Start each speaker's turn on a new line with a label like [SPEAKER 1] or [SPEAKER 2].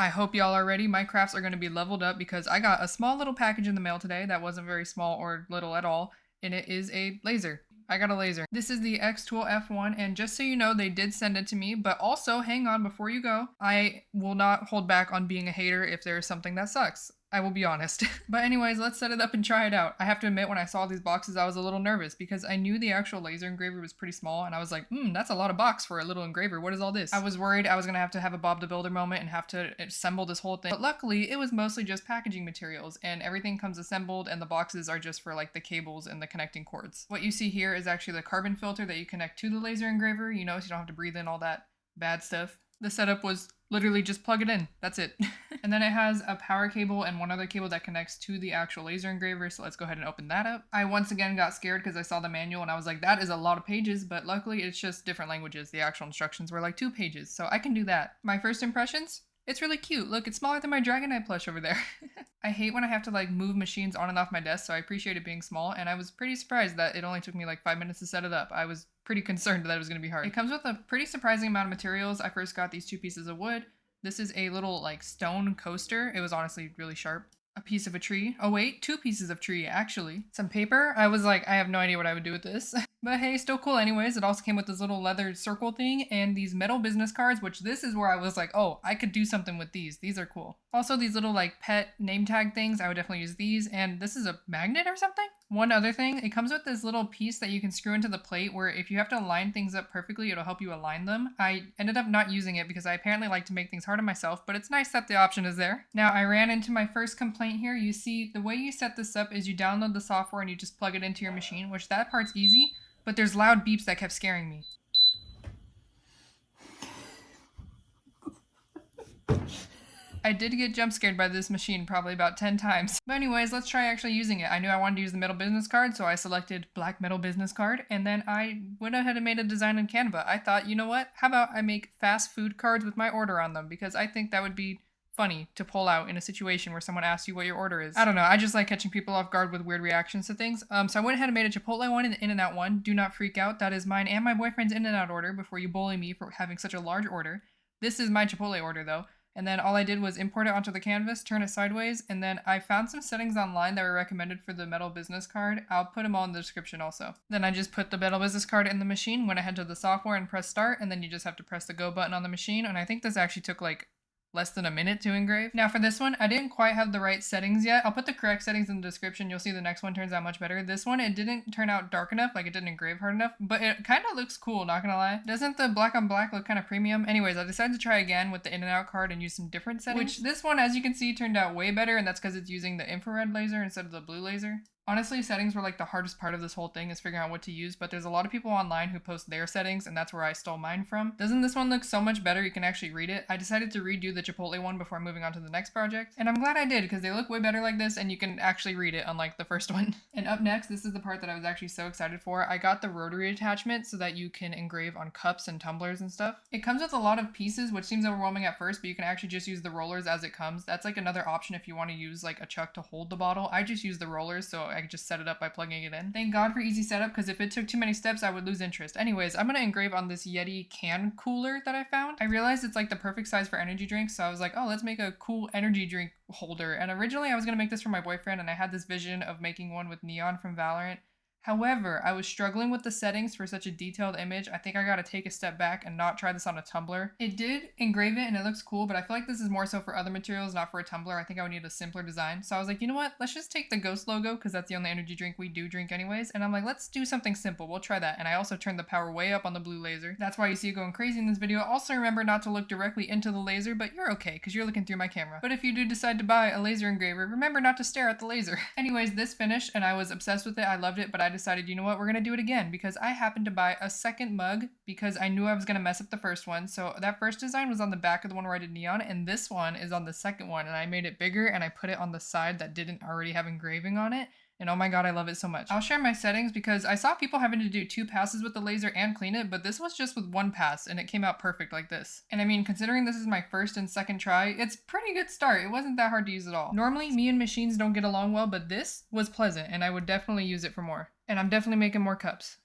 [SPEAKER 1] I hope y'all are ready. My crafts are going to be leveled up because I got a small little package in the mail today that wasn't very small or little at all, and it is a laser. I got a laser. This is the xTool F1, and just so you know, they did send it to me, but also, hang on before you go, I will not hold back on being a hater if there is something that sucks. I will be honest. But anyways, let's set it up and try it out. I have to admit, when I saw these boxes, I was a little nervous because I knew the actual laser engraver was pretty small, and I was like, that's a lot of box for a little engraver. What is all this? I was worried I was gonna have a Bob the Builder moment and have to assemble this whole thing. But luckily, it was mostly just packaging materials, and everything comes assembled, and the boxes are just for like the cables and the connecting cords. What you see here is actually the carbon filter that you connect to the laser engraver, you know, so you don't have to breathe in all that bad stuff. The setup was literally just plug it in. That's it. And then it has a power cable and one other cable that connects to the actual laser engraver. So let's go ahead and open that up. I once again got scared because I saw the manual and I was like, that is a lot of pages, but luckily it's just different languages. The actual instructions were like 2 pages, so I can do that. My first impressions? It's really cute. Look, it's smaller than my Dragonite plush over there. I hate when I have to like move machines on and off my desk, so I appreciate it being small, and I was pretty surprised that it only took me like 5 minutes to set it up. I was pretty concerned that it was going to be hard. It comes with a pretty surprising amount of materials. I first got these 2 pieces of wood. This is a little like stone coaster. It was honestly really sharp. A piece of a tree. Oh wait, 2 pieces of tree actually. Some paper. I was like, I have no idea what I would do with this. But hey, still cool anyways. It also came with this little leather circle thing and these metal business cards, which this is where I was like, oh, I could do something with these. These are cool. Also these little like pet name tag things. I would definitely use these. And this is a magnet or something? One other thing, it comes with this little piece that you can screw into the plate where if you have to line things up perfectly, it'll help you align them. I ended up not using it because I apparently like to make things hard on myself, but it's nice that the option is there. Now I ran into my first complaint here. You see, the way you set this up is you download the software and you just plug it into your machine, which that part's easy, but there's loud beeps that kept scaring me. I did get jump scared by this machine probably about 10 times. But anyways, let's try actually using it. I knew I wanted to use the metal business card, so I selected black metal business card, and then I went ahead and made a design in Canva. I thought, you know what? How about I make fast food cards with my order on them? Because I think that would be funny to pull out in a situation where someone asks you what your order is. I don't know, I just like catching people off guard with weird reactions to things. So I went ahead and made a Chipotle one and an In-N-Out one. Do not freak out, that is mine and my boyfriend's In-N-Out order before you bully me for having such a large order. This is my Chipotle order though. And then all I did was import it onto the canvas, turn it sideways, and then I found some settings online that were recommended for the metal business card. I'll put them all in the description also. Then I just put the metal business card in the machine, went ahead to the software and pressed start, and then you just have to press the go button on the machine, and I think this actually took like less than a minute to engrave. Now for this one, I didn't quite have the right settings yet. I'll put the correct settings in the description. You'll see the next one turns out much better. This one, it didn't turn out dark enough, like it didn't engrave hard enough, but it kind of looks cool, not gonna lie. Doesn't the black on black look kind of premium? Anyways, I decided to try again with the In-N-Out card and use some different settings. Which this one, as you can see, turned out way better, and that's because it's using the infrared laser instead of the blue laser. Honestly, settings were like the hardest part of this whole thing, is figuring out what to use, but there's a lot of people online who post their settings, and that's where I stole mine from. Doesn't this one look so much better? You can actually read it. I decided to redo the Chipotle one before moving on to the next project, and I'm glad I did because they look way better like this and you can actually read it, unlike the first one. And up next, this is the part that I was actually so excited for. I got the rotary attachment so that you can engrave on cups and tumblers and stuff. It comes with a lot of pieces, which seems overwhelming at first, but you can actually just use the rollers as it comes. That's like another option if you want to use like a chuck to hold the bottle. I just use the rollers, so I just set it up by plugging it in. Thank God for easy setup, because if it took too many steps, I would lose interest. Anyways, I'm gonna engrave on this Yeti can cooler that I found. I realized it's like the perfect size for energy drinks, so I was like, oh, let's make a cool energy drink holder. And originally I was gonna make this for my boyfriend, and I had this vision of making one with Neon from Valorant. However, I was struggling with the settings for such a detailed image. I think I gotta take a step back and not try this on a tumbler. It did engrave it and it looks cool, but I feel like this is more so for other materials, not for a tumbler. I think I would need a simpler design. So I was like, you know what? Let's just take the Ghost logo, because that's the only energy drink we do drink anyways. And I'm like, let's do something simple. We'll try that. And I also turned the power way up on the blue laser. That's why you see it going crazy in this video. Also remember not to look directly into the laser, but you're okay, because you're looking through my camera. But if you do decide to buy a laser engraver, remember not to stare at the laser. Anyways, this finished and I was obsessed with it. I loved it, but I decided, you know what? We're gonna do it again, because I happened to buy a second mug because I knew I was gonna mess up the first one. So that first design was on the back of the one where I did neon, and this one is on the second one, and I made it bigger and I put it on the side that didn't already have engraving on it. And oh my god, I love it so much. I'll share my settings because I saw people having to do 2 passes with the laser and clean it, but this was just with 1 pass and it came out perfect like this. And I mean, considering this is my first and second try, it's a pretty good start. It wasn't that hard to use at all. Normally, me and machines don't get along well, but this was pleasant and I would definitely use it for more. And I'm definitely making more cups.